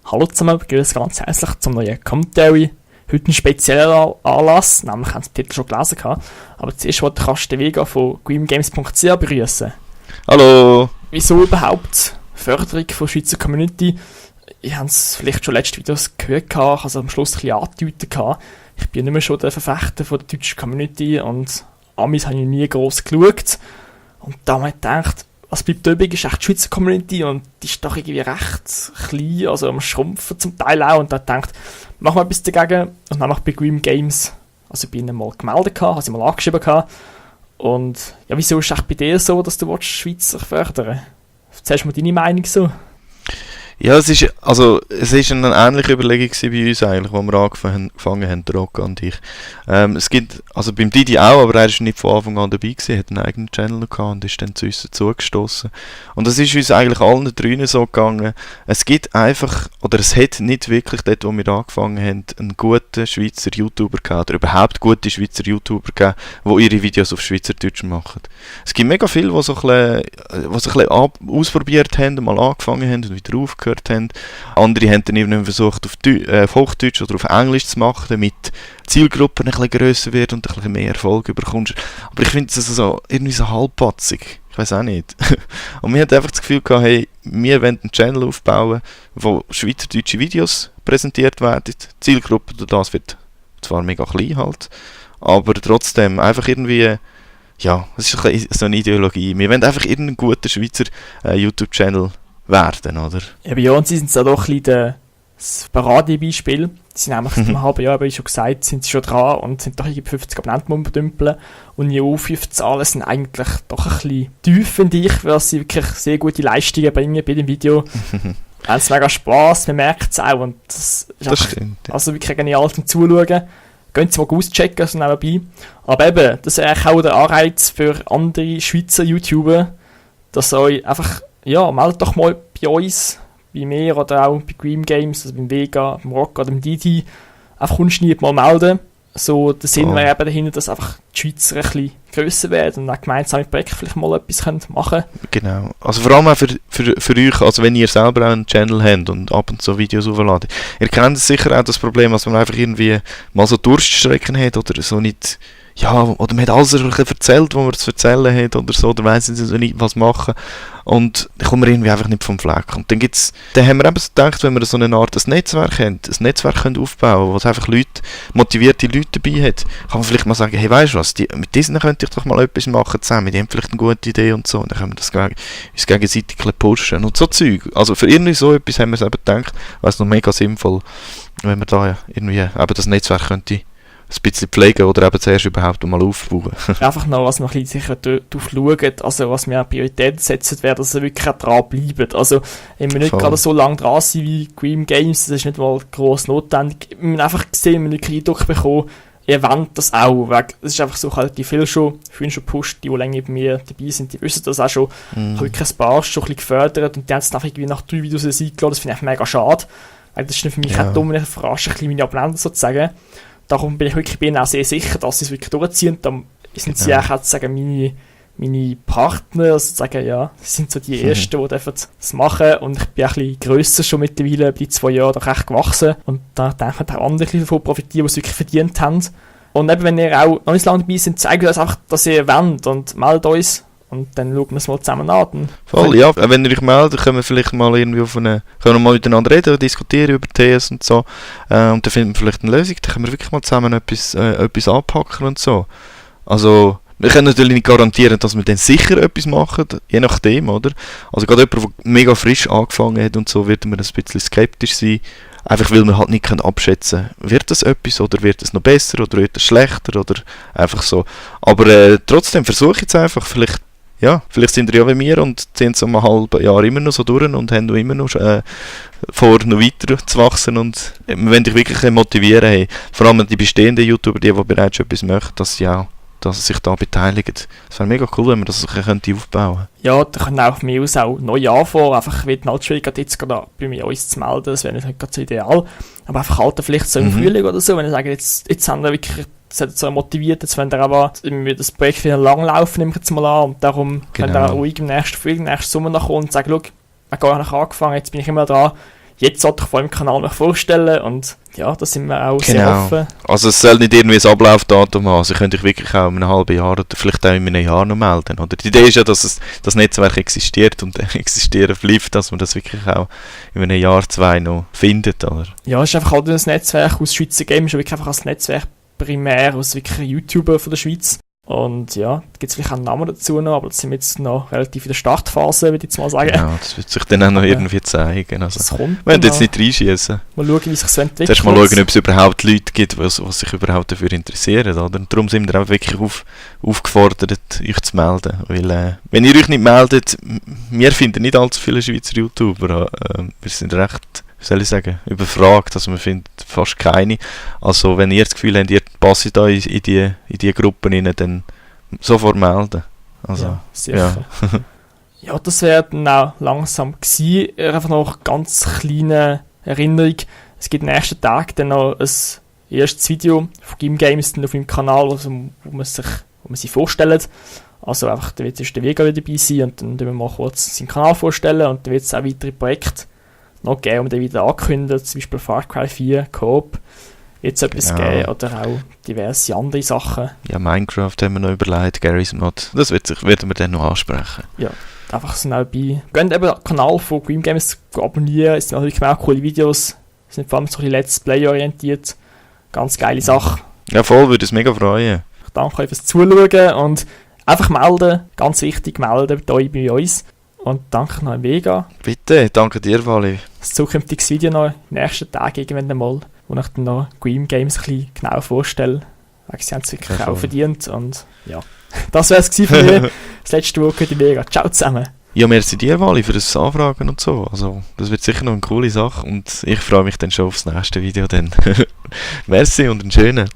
Hallo zusammen, begrüße ganz herzlich zum neuen Commentary. Heute ein spezieller Anlass, nämlich haben Sie den Titel schon gelesen. Aber zuerst wollte ich Carsten Vega von greengames.ch begrüßen. Hallo! Wieso überhaupt Förderung von Schweizer Community? Ich habe es vielleicht schon letzte Videos gehört, also am Schluss ein bisschen angedeutet. Ich bin nicht mehr schon der Verfechter von der deutschen Community und Amis habe ich nie gross geschaut. Und da habe ich gedacht, was bleibt übrig, ist echt die Schweizer Community und die ist doch irgendwie recht klein, also am Schrumpfen zum Teil auch. Und da denkt, machen wir etwas dagegen. Und dann noch bei Green Games, also ich bin ihnen mal gemeldet, habe sie mal angeschrieben. Und ja, wieso ist es echt bei dir so, dass du Schweizer fördern willst? Erzählst du mir deine Meinung so? Ja, es ist eine ähnliche Überlegung bei uns eigentlich, wo wir angefangen haben, der Rocco und ich. Es gibt, also beim Didi auch, aber er ist nicht von Anfang an dabei gewesen, hat einen eigenen Channel gehabt und ist dann zu uns dazugestossen. Und das ist uns eigentlich allen drinnen so gegangen. Es gibt einfach, oder es hat nicht wirklich dort, wo wir angefangen haben, einen guten Schweizer YouTuber gehabt, oder überhaupt gute Schweizer YouTuber gehabt, die ihre Videos auf Schweizerdeutsch machen. Es gibt mega viele, die so ein bisschen ausprobiert haben, mal angefangen haben und wieder aufgehört haben. Andere haben dann eben versucht, auf Hochdeutsch oder auf Englisch zu machen, damit die Zielgruppe ein bisschen grösser wird und ein bisschen mehr Erfolg bekommst. Aber ich finde es also irgendwie so halbpatzig. Ich weiß auch nicht. Und wir hatten einfach das Gefühl gehabt, hey, wir wollen einen Channel aufbauen, wo schweizerdeutsche Videos präsentiert werden. Die Zielgruppe durch das wird zwar mega klein halt, aber trotzdem einfach irgendwie, ja, es ist so eine Ideologie. Wir wollen einfach irgendeinen guten Schweizer YouTube-Channel werden, oder? Ja, bei uns sind es ja doch ein bisschen das Paradebeispiel. Die sind nämlich seit einem halben Jahr, wie schon gesagt, sind sie schon dran und sind doch irgendwie 50 Abonnenten umdümpeln. Und die Aufrufzahlen sind eigentlich doch ein bisschen tief, finde ich, weil sie wirklich sehr gute Leistungen bringen bei dem Video. Haben es mega Spass, man merkt es auch. Und das ist das stimmt. Ja. Also wirklich genial zum Zuschauen. Gehen Sie mal auschecken, also nebenbei. Aber eben, das ist eigentlich auch der Anreiz für andere Schweizer YouTuber, dass euch einfach, ja, meldet doch mal bei uns, bei mir oder auch bei Green Games, also beim Vega, beim Rock oder beim Didi, einfach unschnitt mal melden. So, der Sinn wäre eben dahinter, dass einfach die Schweizer ein bisschen grösser werden und auch gemeinsam mit Projekten vielleicht mal etwas machen können. Genau. Also vor allem auch für euch, also wenn ihr selber auch einen Channel habt und ab und zu Videos aufladet. Ihr kennt sicher auch das Problem, dass man einfach irgendwie mal so Durststrecken hat oder so nicht, ja, oder man hat alles erzählt, was man zu erzählen hat oder so, oder weiss nicht, was machen. Und dann kommen wir irgendwie einfach nicht vom Fleck. Und dann haben wir eben so gedacht, wenn wir so eine Art Netzwerk haben, ein Netzwerk können aufbauen, wo es einfach motivierte Leute dabei hat, kann man vielleicht mal sagen, hey, weißt du was, mit diesen könnte ich doch mal etwas machen zusammen, die haben vielleicht eine gute Idee und so, und dann können wir das uns gegenseitig pushen und so Zeug. Also für irgendwie so etwas haben wir es eben gedacht, weil es noch mega sinnvoll, wenn wir da irgendwie eben das Netzwerk könnte ein bisschen pflegen oder eben zuerst überhaupt mal aufbauen. Einfach noch, was wir ein bisschen sicher drauf schauen, also was wir Priorität setzen, wäre, dass wir wirklich auch dran bleiben. Also, wenn wir nicht gerade so lange dran sind wie Green Games, das ist nicht mal gross notwendig. Wir haben einfach gesehen, wir haben einen Eindruck bekommen, ihr wollt das auch. Es ist einfach so, halt die viel schon, vorhin schon gepusht, die länger bei mir dabei sind, die wissen das auch schon. Ich habe wirklich ein paar schon ein bisschen gefördert und die haben es nachher irgendwie nach 3 Videos eingeladen, das finde ich mega schade. Weil das ist für mich auch dumm, wenn ich verarsche ein bisschen meine Abonnenten sozusagen. Darum bin ich wirklich auch sehr sicher, dass sie es wirklich durchziehen. Dann sind sie auch sozusagen meine Partner, also sozusagen, ja, das sind so die Ersten, die das machen. Und ich bin auch ein bisschen grösser schon mittlerweile, bei 2 Jahren doch recht gewachsen. Und da denke ich, auch andere davon profitieren, die es wirklich verdient haben. Und eben, wenn ihr auch noch nicht so lange dabei seid, zeigt uns einfach, dass ihr wollt und meldet uns. Und dann schauen wir es mal zusammen an. Voll, ja. Wenn ihr euch meldet, können wir vielleicht mal irgendwie können wir mal miteinander reden, diskutieren über TS und so. Und dann finden wir vielleicht eine Lösung. Dann können wir wirklich mal zusammen etwas anpacken und so. Also, wir können natürlich nicht garantieren, dass wir dann sicher etwas machen, je nachdem, oder? Also gerade jemand, der mega frisch angefangen hat und so, wird man ein bisschen skeptisch sein. Einfach weil wir halt nicht abschätzen können, wird das etwas oder wird es noch besser oder wird es schlechter oder einfach so. Aber trotzdem versuche ich jetzt einfach, vielleicht sind ihr ja wie mir und sind so ein halbes Jahr immer noch so durch und haben immer noch vor, noch weiter zu wachsen und wir wollen dich wirklich motivieren. Hey. Vor allem die bestehenden YouTuber, die bereits schon etwas möchten, dass sie sich da beteiligen. Es wäre mega cool, wenn wir das aufbauen könnten. Ja, da können auch von mir aus auch neu anfangen. Einfach wird halt schwierig, jetzt gerade bei uns zu melden, das wäre nicht gerade so ideal. Aber einfach halt vielleicht so im Frühling oder so, wenn ich sage, jetzt haben wir wirklich so motiviert, jetzt wollen wir aber das Projekt wieder lang laufen, nehme ich jetzt mal an, und darum können wir auch ruhig im nächsten Frühling, nächsten Sommer nachkommen und sagen, schau, ich habe gar nicht angefangen, jetzt bin ich immer dran, jetzt sollte ich vor allem Kanal noch vorstellen und ja, da sind wir auch sehr offen. Also es soll nicht irgendwie ein Ablaufdatum haben, also könnt euch wirklich auch in einem halben Jahr oder vielleicht auch in einem Jahr noch melden. Oder? Die Idee ist ja, dass das Netzwerk existiert und existieren bleibt, dass man das wirklich auch in einem Jahr, 2 noch findet. Oder? Ja, es ist einfach halt ein Netzwerk aus Schweizer Games, wirklich einfach als Netzwerk primär aus wirklich YouTuber von der Schweiz. Und ja, da gibt es vielleicht auch einen Namen dazu noch, aber das sind wir jetzt noch relativ in der Startphase, würde ich jetzt mal sagen. Ja, das wird sich dann auch noch irgendwie zeigen. Also, das kommt wir werden jetzt nicht reinschießen. Mal schauen, wie sich so entwickelt. Zuerst mal schauen, ob es überhaupt Leute gibt, die sich überhaupt dafür interessieren. Oder? Und darum sind wir auch wirklich aufgefordert, euch zu melden. Weil, wenn ihr euch nicht meldet, wir finden nicht allzu viele Schweizer YouTuber. Wir sind recht, wie soll ich sagen, überfragt. Also wir finden fast keine. Also wenn ihr das Gefühl habt, ihr passt da in die Gruppen rein, dann sofort melden. Also, ja, sicher. Ja, ja, das wäre dann auch langsam gewesen. Einfach noch ganz kleine Erinnerung. Es gibt nächsten Tag dann noch ein erstes Video von Game Games auf meinem Kanal, wo man sie vorstellt. Also einfach, da wird der Vega wieder dabei sein und dann werden wir mal kurz seinen Kanal vorstellen und dann wird es auch weitere Projekte noch geben, und dann wieder ankündigen, zum Beispiel Far Cry 4, Coop, jetzt etwas geben oder auch diverse andere Sachen. Ja, Minecraft haben wir noch überlegt, Garry's Mod, das werden wir dann noch ansprechen. Ja, einfach so nebenbei. Geht eben den Kanal von Green Games abonnieren, es sind natürlich auch coole Videos, sind vor allem so ein bisschen Let's Play orientiert, ganz geile Sache. Ja, voll, würde es mega freuen. Ich danke euch fürs Zuschauen und einfach melden, ganz wichtig, melden bei uns. Und danke noch an Vega. Bitte, danke dir, Wally. Das zukünftige Video noch im nächsten Tag irgendwann mal, wo ich dann noch Green Games ein bisschen genau vorstelle. Weil sie haben es wirklich auch verdient. Und ja, das wäre es von mir. Das letzte Woche die Vega. Ciao zusammen. Ja, merci dir, Wally, für das Anfragen und so. Also, das wird sicher noch eine coole Sache und ich freue mich dann schon aufs nächste Video. Dann. Merci und einen schönen.